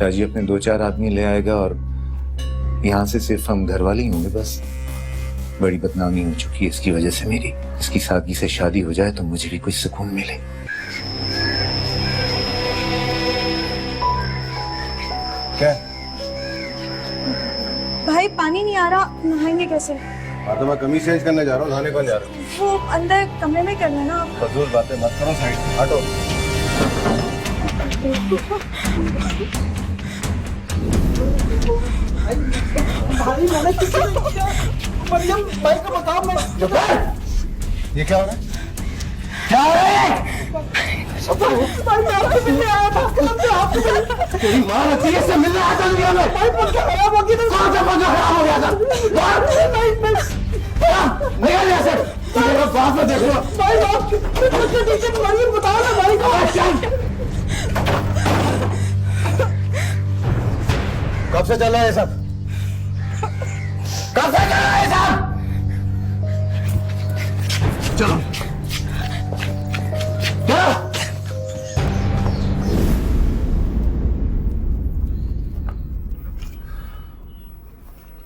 शाहजी अपने 2-4 आदमी ले आएगा और यहाँ से सिर्फ हम घर वाले ही होंगे बस। बड़ी बदनामी हो चुकी है इसकी वजह से मेरी। इसकी सादगी से शादी हो जाए तो मुझे भी कुछ सुकून मिले। क्या भाई पानी नहीं आ रहा, नहाएंगे कैसे? तो मैं कमीज चेंज करने जा रहा हूँ, नहाने कौन जा रहा हूँ? वो अंदर कमरे में करना ना। फजूल बातें मत करो, साइड हटो। भाई मैंने किसी ने किया, मरियम भाई को बताओ। मैं ये क्या हो रहा है? क्या हो रहा है? भाई मैं आपसे मिलने आया था, कसम से आपसे मिलने। तेरी माँ अच्छी है, मिलने आया था दुनिया में। भाई पंखा खराब हो गया था। कौन सा पंखा खराब हो गया था? निकल यहाँ से। मेरे बाप को देख लो। भाई आप पंखे नीचे मरियम बताओ ना भाई को। कब से चल रहा है ये सब? कब से चल रहा है ये सब? चलो चलो।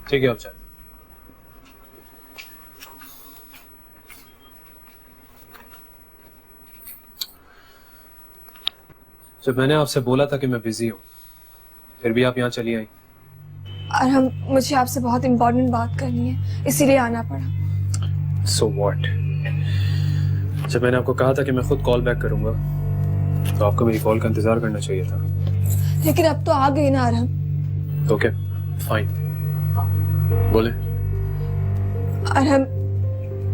ठीक है, अब चल। जब मैंने आपसे बोला था कि मैं बिजी हूं, फिर भी आप यहाँ चली आई। और हम मुझे आपसे बहुत इम्पोर्टेंट बात करनी है, इसीलिए आना पड़ा। So what? जब मैंने आपको कहा था कि मैं खुद कॉल बैक करूंगा, तो आपको मेरी कॉल का इंतजार करना चाहिए था। लेकिन अब तो आ गए ना अरहम। ओके फाइन, बोले। अरहम,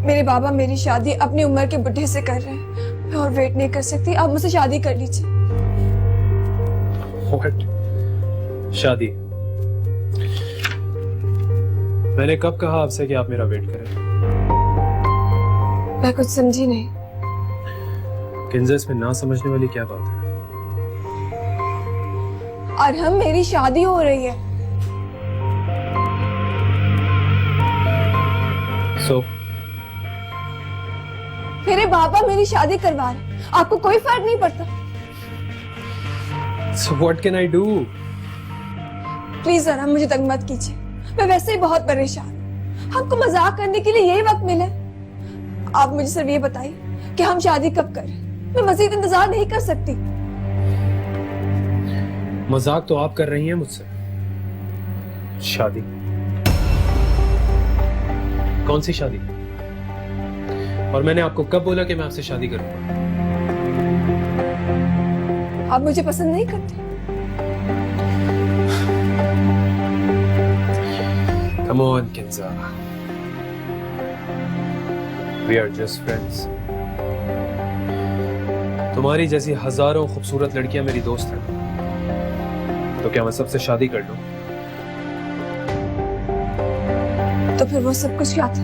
मेरे बाबा मेरी शादी अपनी उम्र के बुढ़े से कर रहे हैं। मैं और वेट नहीं कर सकती, आप मुझसे शादी कर लीजिए। व्हाट? शादी? मैंने कब कहा आपसे कि आप मेरा वेट करें? मैं कुछ समझी नहीं। किंजा, इसमें ना समझने वाली क्या बात है? अरहम, मेरी शादी हो रही है। सो मेरे बाबा मेरी शादी करवा रहे, आपको कोई फर्क नहीं पड़ता? So what can I do? Please Arham, मुझे तंग मत कीजिए, मैं वैसे ही बहुत परेशान हूँ। हमको मजाक करने के लिए यही वक्त मिले। आप मुझे सिर्फ ये बताइए कि हम शादी कब करें। मैं मजीद इंतजार नहीं कर सकती। मजाक तो आप कर रही हैं मुझसे। शादी? कौन सी शादी? और मैंने आपको कब बोला कि मैं आपसे शादी करूंगा? आप मुझे पसंद नहीं करते? Come on, Kinza. We are just friends. तुम्हारी जैसी हजारों खूबसूरत लड़कियां मेरी दोस्त हैं, तो क्या मैं सबसे शादी कर लूं? तो फिर वो सब कुछ क्या था?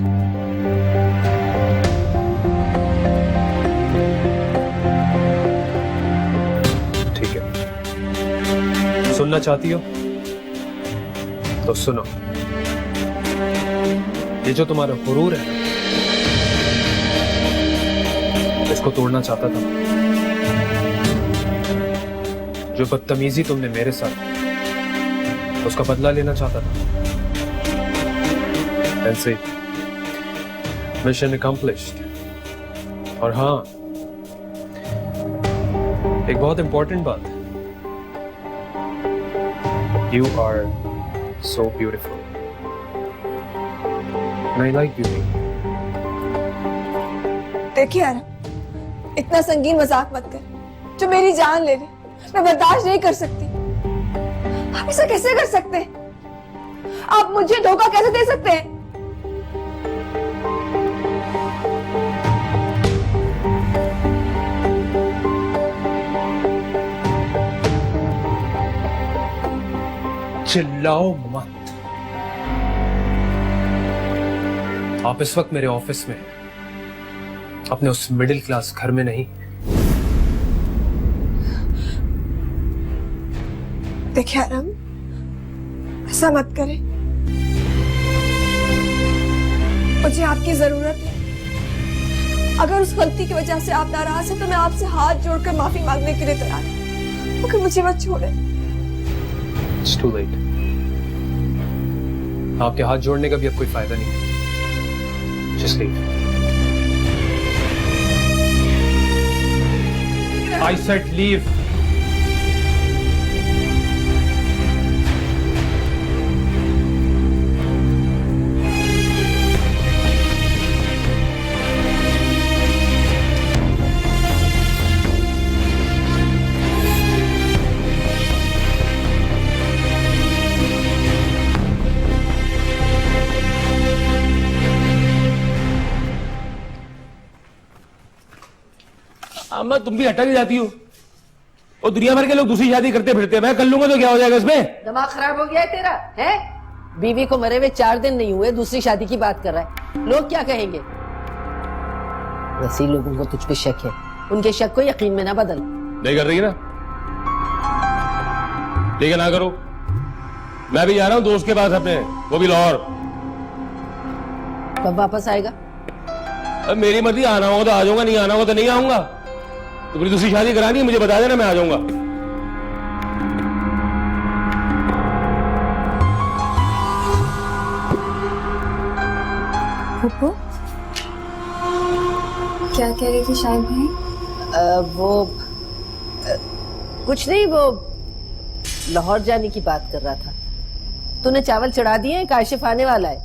ठीक है, सुनना चाहती हो तो सुनो। ये जो तुम्हारा गुरूर है, इसको तोड़ना चाहता था। जो बदतमीजी तुमने मेरे साथ, उसका बदला लेना चाहता था। ऐसे मिशन अकम्प्लिश्ड। और हाँ, एक बहुत इंपॉर्टेंट बात, you are so beautiful and I like beauty. देखिए यार, इतना संगीन मजाक मत कर, जो मेरी जान ले ले। मैं बर्दाश्त नहीं कर सकती। आप ऐसा कैसे कर सकते हैं? आप मुझे धोखा कैसे दे सकते हैं? चिल्लाओ मत। आप इस वक्त मेरे ऑफिस में हैं, अपने उस मिडिल क्लास घर में नहीं। देखिए अरहम, ऐसा मत करें। मुझे आपकी जरूरत है। अगर उस गलती की वजह से आप नाराज हैं तो मैं आपसे हाथ जोड़कर माफी मांगने के लिए तैयार हूँ। मगर मुझे मत छोड़े। It's too late. आपके हाथ जोड़ने का भी अब कोई फायदा नहीं है. Just leave. I said leave. अम्मा तुम भी हटा नहीं जाती हो और दुनिया भर के लोग दूसरी शादी करते फिरते हैं. मैं कर लूंगा तो क्या हो जाएगा इसमें? दिमाग खराब हो गया है तेरा? है बीवी को मरे हुए 4 दिन नहीं हुए, दूसरी शादी की बात कर रहा है. लोग क्या कहेंगे? वैसे लोगों को तुझ पे शक है, उनके शक को यकीन में ना बदल. नहीं कर रही ना, ठीक है ना करो. मैं भी जा रहा हूँ दोस्त के पास अपने, वो भी लाहौर. कब वापस आएगा? अब मेरी मर्जी, आना होगा तो आ जाऊंगा, नहीं आना होगा तो नहीं आऊंगा. तो फिर दूसरी शादी करानी है, मुझे बता देना, मैं आ जाऊंगा. फूफू क्या कह रही थी शायद भाई? कुछ नहीं, वो लाहौर जाने की बात कर रहा था. तूने चावल चढ़ा दिए हैं? काशिफ आने वाला है.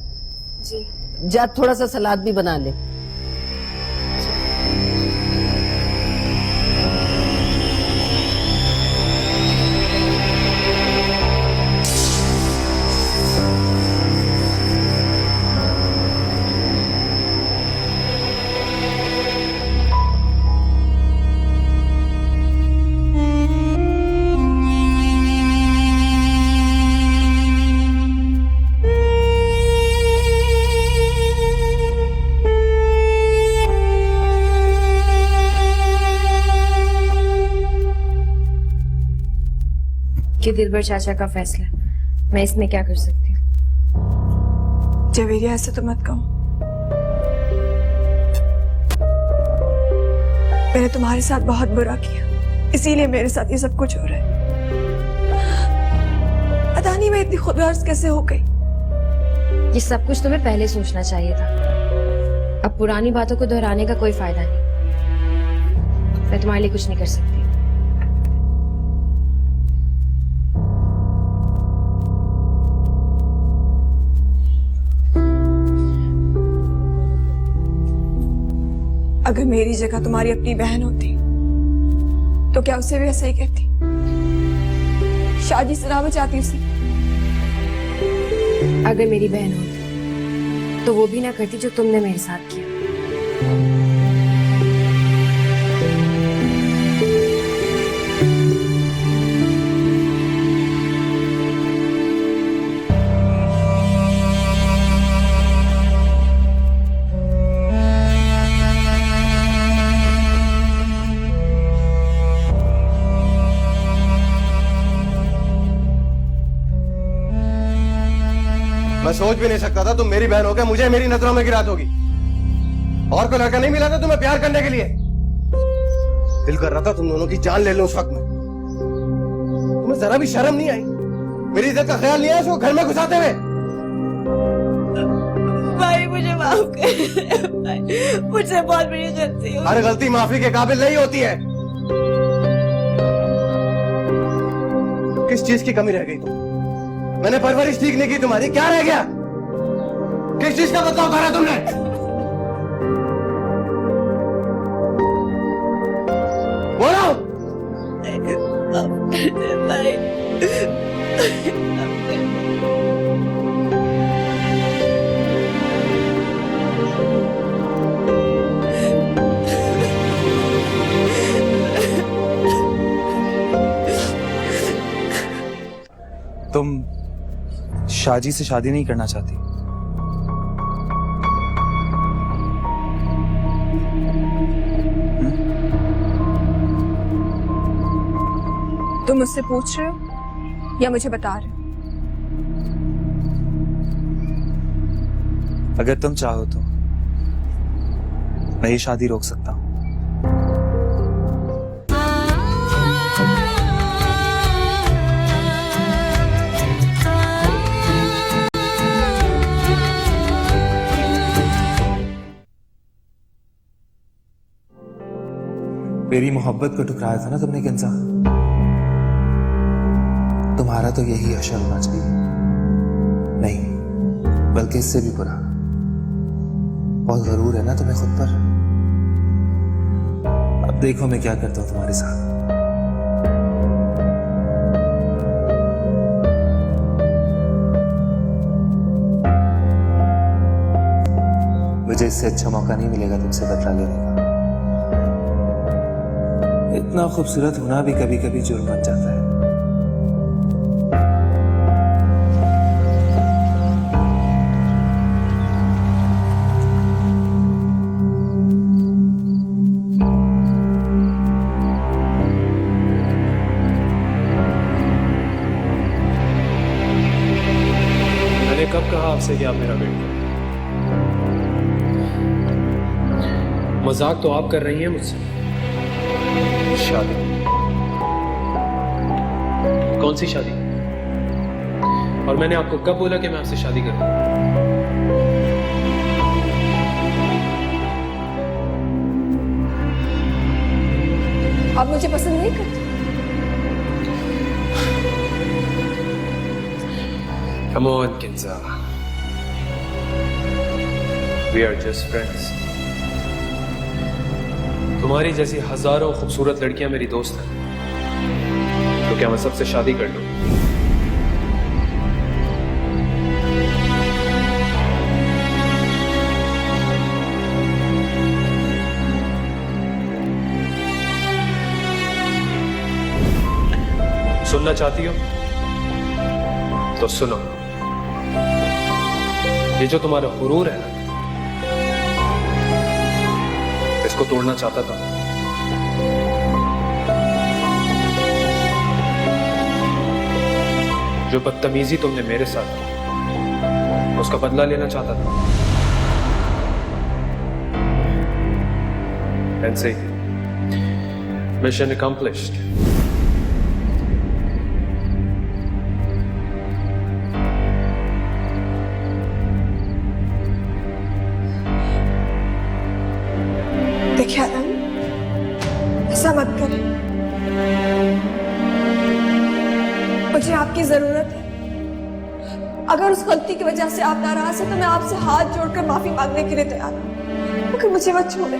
जी. जा थोड़ा सा सलाद भी बना ले. कि दिलबर चाचा का फैसला, मैं इसमें क्या कर सकती हूँ? जवेरिया ऐसे तो मत कहो. मैंने तुम्हारे साथ बहुत बुरा किया, इसीलिए मेरे साथ ये सब कुछ हो रहा है. पता नहीं मैं इतनी खुदगर्ज कैसे हो गई. ये सब कुछ तुम्हें पहले सोचना चाहिए था. अब पुरानी बातों को दोहराने का कोई फायदा नहीं. मैं तुम्हारे लिए कुछ नहीं कर सकती. अगर मेरी जगह तुम्हारी अपनी बहन होती तो क्या उसे भी ऐसा ही कहती? शादी सुनाना चाहती उसे. अगर मेरी बहन होती तो वो भी ना करती जो तुमने मेरे साथ किया. मैं सोच भी नहीं सकता था तुम मेरी बहन होकर मुझे मेरी नजरों में गिरा दोगी. और कोई लड़का नहीं मिला था तुम्हें प्यार करने के लिए. दिल कर रहा था तुम दोनों की जान ले लूं उस वक्त में. तुम्हें जरा भी शर्म नहीं आई? मेरी इज्जत का ख्याल नहीं आया उसको घर में घुसाते हुए? भाई मुझे माफ कर. मुझसे बहुत बड़ी गलती हो. हर गलती माफी के काबिल नहीं होती है. किस चीज की कमी रह गई तुम? मैंने परवरिश ठीक नहीं की तुम्हारी, क्या रह गया? किस चीज का बदला उतारा तुमने? बोलो. तुम शाजी से शादी नहीं करना चाहती? तुम मुझसे पूछ रहे हो या मुझे बता रहे हो? अगर तुम चाहो तो मैं ये शादी रोक सकता हूँ. मेरी मोहब्बत को ठुकराया था ना तुमने किंजा। तुम्हारा तो यही हशर होना चाहिए, नहीं बल्कि इससे भी बुरा। बहुत गरूर है ना तुम्हें खुद पर। अब देखो मैं क्या करता हूं तुम्हारे साथ। मुझे इससे अच्छा मौका नहीं मिलेगा तुमसे बदला लेने का। इतना खूबसूरत होना भी कभी कभी जुर्म बन जाता है। मैंने कब कहा आपसे कि आप मेरा वेट करें? मजाक तो आप कर रही हैं मुझसे। शादी? कौन सी शादी? और मैंने आपको कब बोला कि मैं आपसे शादी करूं? आप मुझे पसंद नहीं करते? Come on, Kinza. We are just friends. तुम्हारी जैसी हजारों खूबसूरत लड़कियां मेरी दोस्त हैं, तो क्या मैं सबसे शादी कर लूं? सुनना चाहती हो तो सुनो। ये जो तुम्हारा गुरूर है ना, इसको तोड़ना चाहता था। जो बदतमीजी तुमने मेरे साथ की, उसका बदला लेना चाहता था। And see, mission accomplished. देखिए आदम, ऐसा मत करें। मुझे आपकी जरूरत है। अगर उस गलती की वजह से आप नाराज हैं तो मैं आपसे हाथ जोड़कर माफी मांगने के लिए तैयार हूँ, मगर मुझे मत छोड़ें।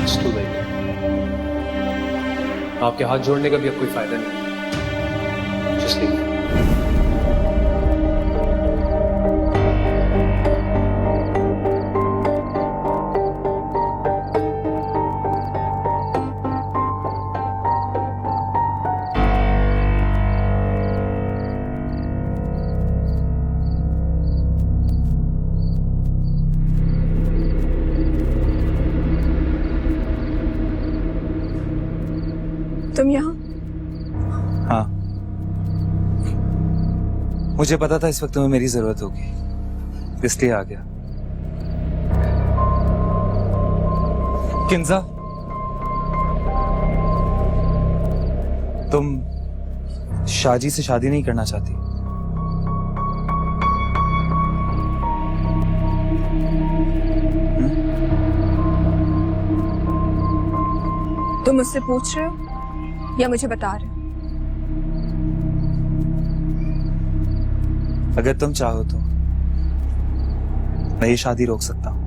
It's too late. आपके हाथ जोड़ने का भी अब कोई फायदा नहीं। Just leave. तुम यहाँ? हाँ, मुझे पता था इस वक्त तुम्हें मेरी जरूरत होगी, इसलिए आ गया। किंजा, तुम शाजी से शादी नहीं करना चाहती? तुम मुझसे पूछ रहे हो या मुझे बता रहे हो? अगर तुम चाहो तो मैं ये शादी रोक सकता हूं।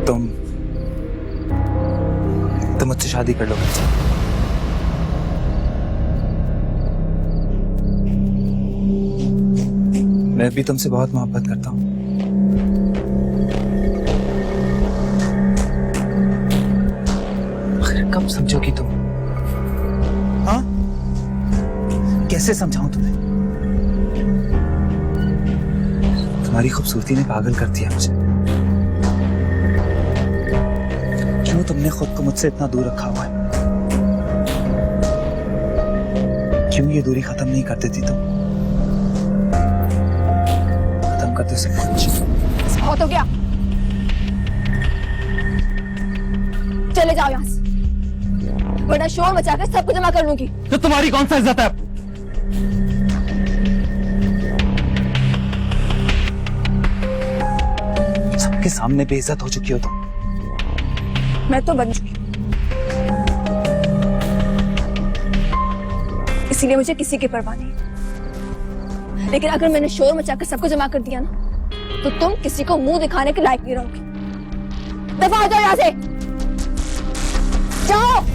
तुम मुझसे शादी कर लो। मैं भी तुमसे बहुत मोहब्बत करता हूं। कब समझोगी तुम? हाँ, कैसे समझाऊं तुम्हें? तुम्हारी खूबसूरती ने पागल कर दिया मुझे। क्यों तुमने खुद को मुझसे इतना दूर रखा हुआ है? क्यों ये दूरी खत्म नहीं कर देती तुम? खत्म कर दो सब कुछ। बहुत हो गया, चले जाओ यहाँ से, वरना शोर मचाकर सबको जमा कर लूंगी। तो तुम्हारी कौन सा इज्जत है? सबके सामने बेइज्जत हो चुकी हो तुम। मैं तो बन चुकी हूँ, इसीलिए मुझे किसी की परवाह नहीं। लेकिन अगर मैंने शोर मचाकर सबको जमा कर दिया ना, तो तुम किसी को मुंह दिखाने के लायक नहीं रहोगी। दफा हो जाओ यहाँ से, जाओ।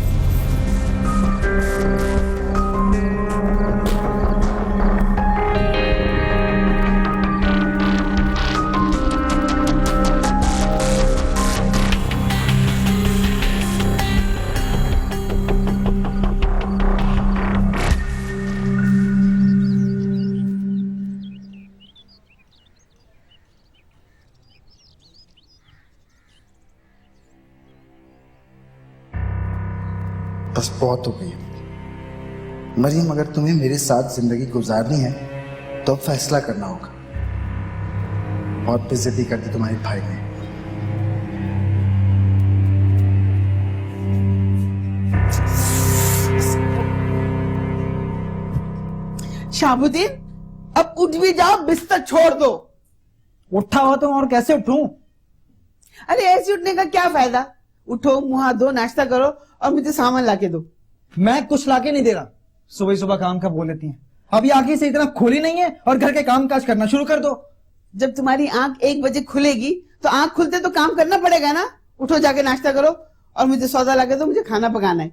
बस बहुत हो गई मरियम। अगर तुम्हें मेरे साथ जिंदगी गुजारनी है तो अब फैसला करना होगा। बहुत बेइज्जती कर दी तुम्हारे भाई ने। शाहबुद्दीन, अब उठ भी जाओ, बिस्तर छोड़ दो। उठा हुआ तो और कैसे उठूं? अरे ऐसे उठने का क्या फायदा? उठो, मुंह हाथ धो, नाश्ता करो और मुझे सामान लाके दो। मैं कुछ लाके नहीं दे रहा। सुबह सुबह काम का बोल लेती हैं। अभी आंखें से इतना खोली नहीं है और घर के काम काज करना शुरू कर दो। जब तुम्हारी आंख 1 बजे खुलेगी तो आंख खुलते तो काम करना पड़ेगा ना। उठो, जाके नाश्ता करो और मुझे सौदा लाके दो, मुझे खाना पकाना है।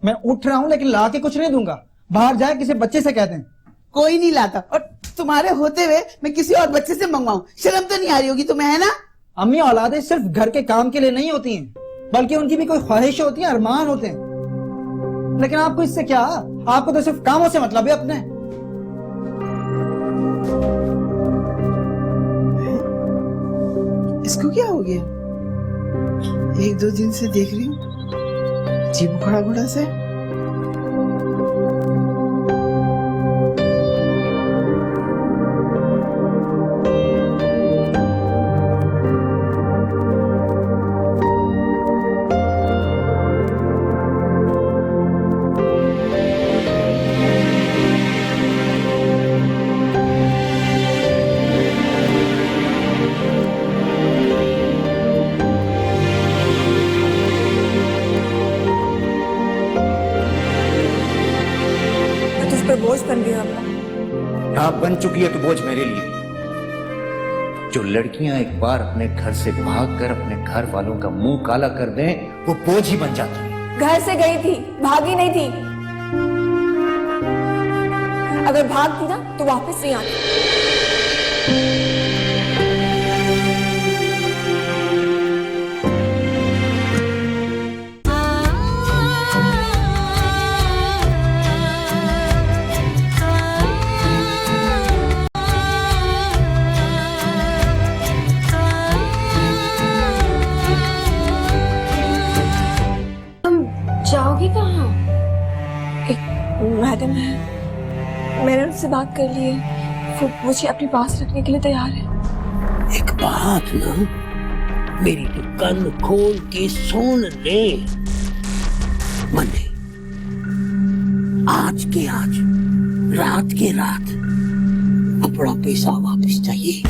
मैं उठ रहा हूँ लेकिन ला के कुछ नहीं दूंगा। बाहर जाए किसी बच्चे से कहते हैं। कोई नहीं लाता, और तुम्हारे होते हुए मैं किसी और बच्चे से मंगवाऊं? शर्म तो नहीं आ रही होगी तुम्हें, है ना? अम्मी, औलादें सिर्फ घर के काम के लिए नहीं होती हैं, बल्कि उनकी भी कोई ख्वाहिशें होती हैं, अरमान होते हैं। लेकिन आपको इससे क्या? आपको तो सिर्फ कामों से मतलब है अपने। इसको क्या हो गया? 1-2 दिन से देख रही हूँ जी बुखाड़ा बुढ़ा से। बोझ बन गई अब। हाँ, बन चुकी है तो बोझ मेरे लिए। जो लड़कियां एक बार अपने घर से भागकर अपने घर वालों का मुंह काला कर दें, वो बोझ ही बन जाती है। घर से गई थी, भागी नहीं थी। अगर भागती ना तो वापस नहीं आती। जाओगी कहाँ? एक मैडम है, मैंने उनसे बात कर ली है, वो मुझे अपने पास रखने के लिए तैयार है। एक बात ना, मेरी तो कान खोल के सुन ले मने। आज के आज, रात के रात अपना पैसा वापस चाहिए।